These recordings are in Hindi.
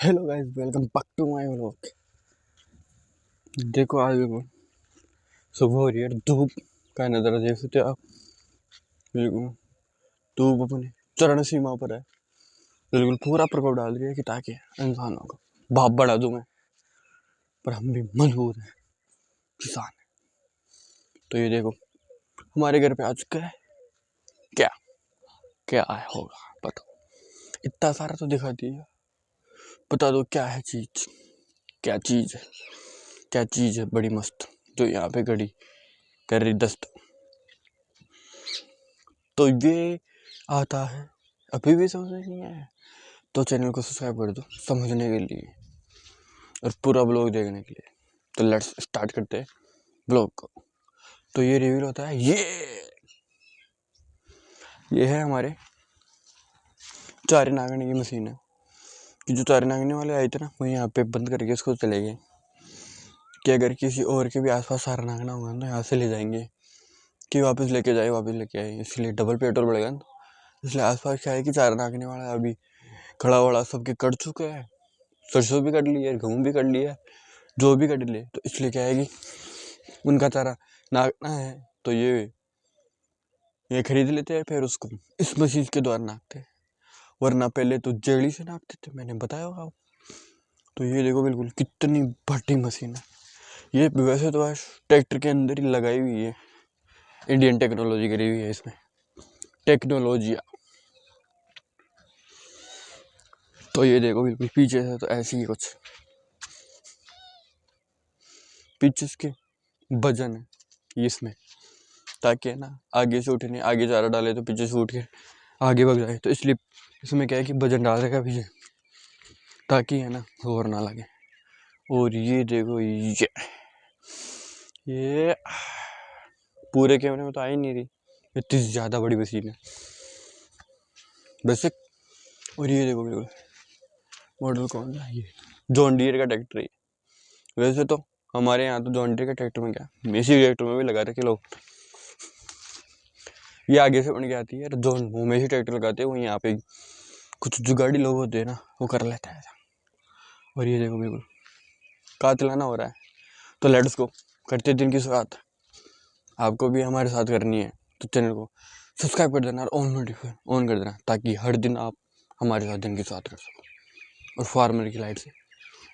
Hello guys, welcome back to my vlog. देखो आज देखो सुबह हो रही है, धूप का नज़ारा देख सकते हो आप। बिल्कुल धूप अपने चरण सीमा पर है, बिल्कुल पूरा प्रभाव डाल रही है कि ताकि इंसानों को भाप बढ़ा दूं मैं। पर हम भी मजबूर हैं, किसान हैं। तो ये देखो हमारे घर पे आज क्या है, क्या क्या है होगा बताओ। इतना सारा तो दिखा दिया, बता दो क्या है चीज, क्या चीज है, क्या चीज है बड़ी मस्त जो यहाँ पे घड़ी कर रही दस्त। तो ये आता है, अभी भी समझ नहीं आया तो चैनल को सब्सक्राइब कर दो समझने के लिए और पूरा ब्लॉग देखने के लिए। तो लेट्स स्टार्ट करते हैं ब्लॉग को। तो ये रिवील होता है, ये है हमारे चारे नागने की मशीन है कि जो चारे नागने वाले आए थे ना, वो यहाँ पे बंद करके इसको चले गए कि अगर किसी और के भी आसपास सारा नागना होगा तो यहाँ से ले जाएंगे कि वापस लेके जाए, वापस लेके आए, इसलिए डबल पेट्रोल बढ़ेगा ना। इसलिए आसपास क्या है कि चारा नागने वाला अभी खड़ा वड़ा सबके कट चुके हैं, सरसों भी कट ली है, गेहूँ भी कट लिया है, जो भी कट ले। तो इसलिए क्या है कि उनका चारा नागना है तो ये खरीद लेते हैं, फिर उसको इस मशीन के द्वारा नापते हैं। वरना पहले तो जेड़ी से नापते थे, मैंने बताया होगा। तो ये देखो बिल्कुल कितनी बड़ी मशीन है। ये वैसे तो आज ट्रैक्टर के अंदर ही लगाई हुई है, इंडियन टेक्नोलॉजी करी हुई है इसमें, टेक्नोलॉजिया। तो ये देखो बिल्कुल पीछे से तो ऐसी ही कुछ, पीछे इसके वजन है इसमें, ताकि है ना आगे से उठने, आगे चारा डाले तो पीछे से उठ के आगे बढ़ जाए। तो इसलिए इसमें क्या है कि वजन डाल रखा पीछे, ताकि है ना जोर ना लगे। और ये देखो ये पूरे कैमरे में तो आ ही नहीं रही, इतनी ज़्यादा बड़ी मशीन है वैसे। और ये देखो बिल्कुल मॉडल कौन सा, ये जॉन डियर का ट्रैक्टर है। वैसे तो हमारे यहाँ तो जॉन डियर के ट्रैक्टर में क्या, मेसी ट्रैक्टर में भी लगा रखे लोग। ये आगे से बन के आती है, जॉन वो मेसी ट्रैक्टर लगाते हैं, वो यहाँ पे कुछ जुगाड़ी लोग होते हैं ना, वो कर लेता है ऐसा। और ये देखो बिल्कुल कातलाना हो रहा है। तो लेट्स गो करते दिन की शुरुआत, आपको भी हमारे साथ करनी है। तो चैनल को सब्सक्राइब कर देना और ऑन नोटिफिकेशन ऑन कर देना, ताकि हर दिन आप हमारे साथ दिन की शुरुआत कर सको और फार्मर की लाइफ से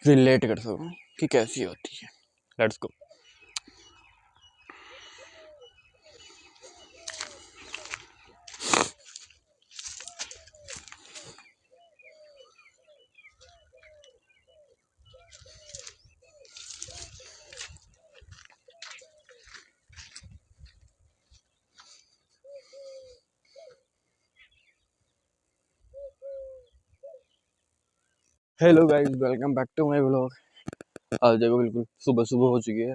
रिलेट कर सको कि कैसी होती है। Let's go. Hello guys, welcome back to my vlog. आज देखो बिल्कुल सुबह सुबह हो चुकी है,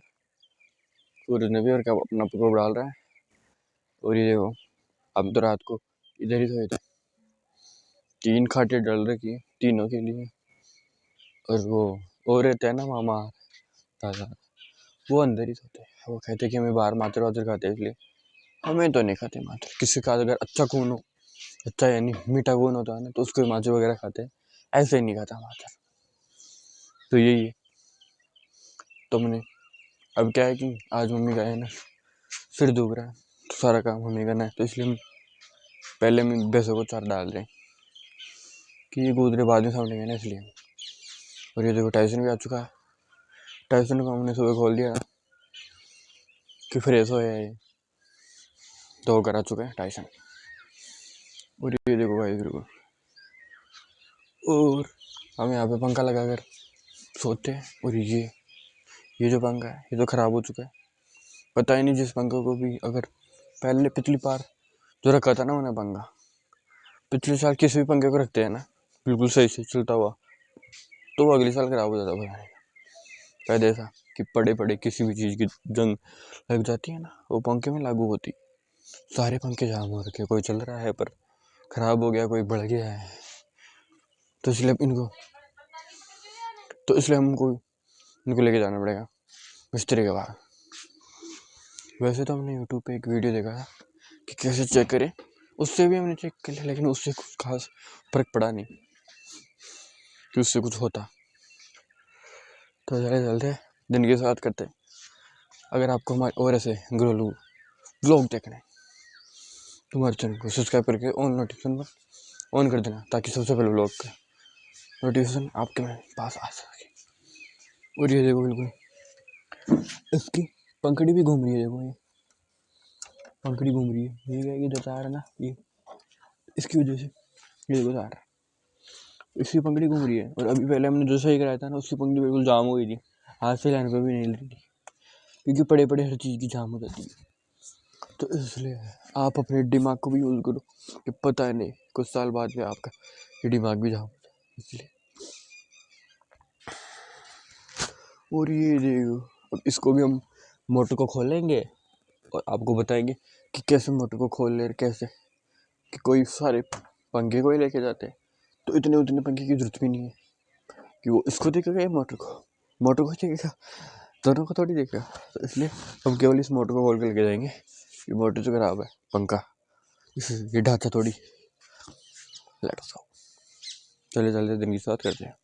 सूरज ने भी और क्या अपना प्रभाव डाल रहा है। और ये देखो हम तो रात को इधर ही सोए थे, 3 खाटे डल रखी तीनों के लिए। और वो रहते हैं ना मामा दादा, वो अंदर ही सोते हैं। वो कहते कि हमें बाहर मात्र वात्र खाते हैं, इसलिए हमें तो नहीं खाते मात्र। किसी का अगर अच्छा खून हो, अच्छा यानी मीठा खून होता है ना, तो उसको माचे वगैरह खाते हैं, ऐसे ही नहीं खाता मात्र। तो यही है। तो मैंने अब क्या है कि आज मम्मी का है ना सिर दुख रहा है, तो सारा काम हमें करना है। तो इसलिए हम पहले में भैंसों को चारा डाल रहे हैं कि ये गुजरे बाद में सामने गए ना, इसलिए। और ये देखो टाइसन भी आ चुका है। टाइसन को हमने सुबह खोल दिया कि फ्रेश हो है, तो कर आ चुका है टाइसन। और ये देखो भाई बिल्कुल, और हम यहाँ पे पंखा लगा कर सोते हैं। और ये जो पंखा है ये तो ख़राब हो चुका है, पता ही नहीं। जिस पंखे को भी अगर पहले पिछली बार जो रखा था ना मैंने पंखा, पिछले साल किसी भी पंखे को रखते हैं ना बिल्कुल सही से चलता हुआ, तो वो अगले साल ख़राब हो जाता है। पहले ऐसा कि पड़े पड़े किसी भी चीज़ की जंग लग जाती है ना, वो पंखे में लागू होती। सारे पंखे जाम हो रखे, कोई चल रहा है पर ख़राब हो गया, कोई बढ़ गया है। तो इसलिए हमको इनको लेके जाना पड़ेगा मिस्त्री के पास। वैसे तो हमने यूट्यूब पे एक वीडियो देखा था कि कैसे चेक करें, उससे भी हमने चेक कर लिया, लेकिन उससे कुछ खास फर्क पड़ा नहीं। कि उससे कुछ होता। तो चले चलते दिन की शुरुआत करते। अगर आपको हमारे और ऐसे घरेलू व्लॉग देखने तो हमारे चैनल को सब्सक्राइब करके ऑन नोटिफिकेशन पर ऑन कर देना, ताकि सबसे पहले व्लॉग का नोटिफिकेशन आपके पास आ सके। और ये देखो बिल्कुल इसकी पंखड़ी भी घूम रही है। देखो ये पंखड़ी घूम रही है, ये जो तार है ना, ये इसकी वजह से ये देखो तार, इसकी पंखड़ी घूम रही है। और अभी पहले हमने जो सही कराया था ना, उसकी पंखड़ी बिल्कुल जाम हो गई थी, हाथ से लाइन पर भी नहीं लगी थी, क्योंकि पड़े पड़े हर चीज़ की जाम हो जाती है। तो इसलिए आप अपने दिमाग को भी यूज़ करो, कि पता नहीं कुछ साल बाद में आपका ये दिमाग भी जाम हो जाए, इसलिए। और ये देखो अब इसको भी हम मोटर को खोलेंगे और आपको बताएंगे कि कैसे मोटर को खोल ले, कैसे कि कोई सारे पंखे को ही लेके जाते हैं, तो इतने उतने पंखे की जरूरत भी नहीं है कि वो इसको देखेगा या मोटर को देखेगा, दोनों को थोड़ी देखेगा। तो इसलिए हम केवल इस मोटर को खोल के लेके जाएंगे। ये मोटर जो खराब है, पंखा, ये ढांचा थोड़ी। लेट्स गो, चले चलते दिन की शुरुआत करते हैं।